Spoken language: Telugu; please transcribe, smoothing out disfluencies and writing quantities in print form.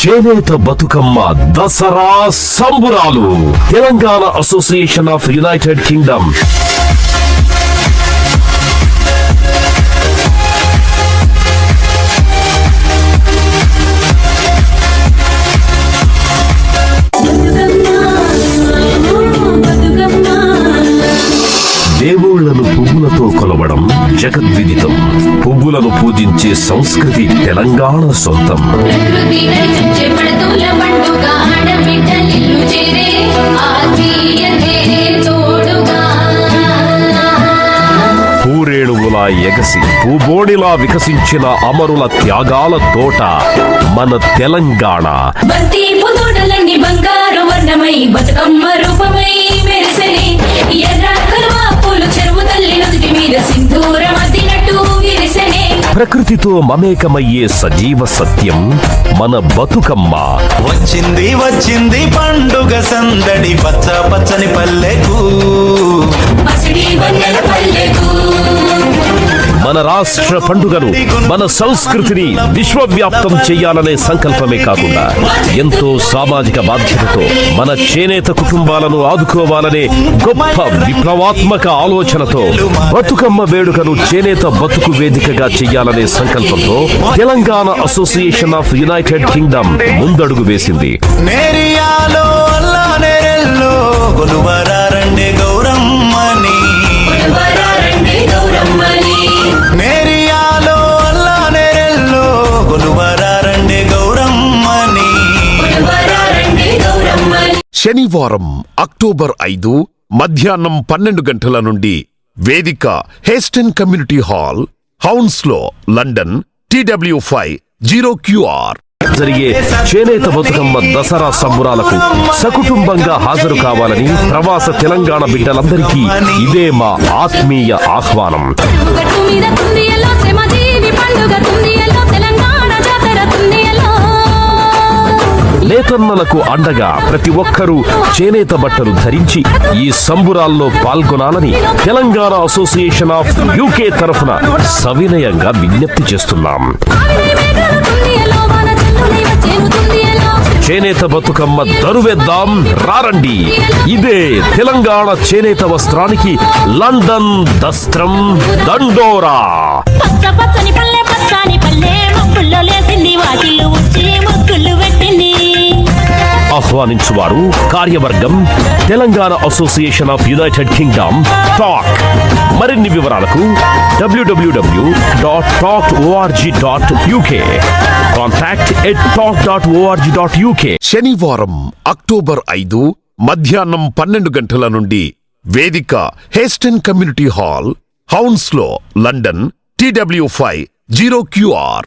చేనేత బతుకమ్మ దసరా సంబురాలు Telangana association of United Kingdom దేవుళ్లను పువ్వులతో కొలవడం జగద్విదితం. పువ్వులను పూజించే సంస్కృతి తెలంగాణ సొంతం. పూరేణువులా ఎగసి పూబోడిలా వికసించిన అమరుల త్యాగాల తోట మన తెలంగాణ. బంగారు వర్ణమై బతుకమ్మ రూపమై మెరిసెని ప్రకృతితో మమేకమయ్యే సజీవ సత్యం మన బతుకమ్మ. వచ్చింది వచ్చింది పండుగ సందడి పచ్చ పచ్చని పల్లెకు మన రాష్ట్ర పండుగను మన సంస్కృతిని విశ్వవ్యాప్తం చేయాలనే సంకల్పమే కాకుండా ఎంతో సామాజిక బాధ్యతతో మన చేనేత కుటుంబాలను ఆదుకోవాలనే గొప్ప విప్లవాత్మక ఆలోచనతో బతుకమ్మ వేడుకను చేనేత బతుకు వేదికగా చేయాలనే సంకల్పంతో Telangana association of United Kingdom ముందడుగు వేసింది. శనివారం అక్టోబర్ 5 మధ్యాహ్నం 12 గంటల నుండి వేదిక Heston community hall, Hounslow, London TW5 0QR. జరిగే చేనేత బతుకమ్మ దసరా సంబురాలకు సకుటుంబంగా హాజరు కావాలని ప్రవాస తెలంగాణ బిడ్డలందరికీ ఇదే మా ఆత్మీయ ఆహ్వానం. నేతన్నలకు అండగా ప్రతి ఒక్కరూ చేనేత బట్టలు ధరించి ఈ సంబురాల్లో పాల్గొనాలని తెలంగాణ అసోసియేషన్ ఆఫ్ UK తరఫున సవినయంగా విజ్ఞప్తి చేస్తున్నాం. చేనేత బతుకమ్మ దరువేద్దాం రారండి. ఇదే తెలంగాణ చేనేత వస్త్రానికి లండన్ దస్త్రం దండోరా. ఆహ్వానించువారు కార్యవర్గం Telangana association of United Kingdom talk. మరిన్ని వివరాలకు www.talk.org.uk. contact@talk.org.uk. శనివారం అక్టోబర్ 5 మధ్యాహ్నం 12 గంటల నుండి వేదిక Heston community hall, Hounslow, London TW5 0QR.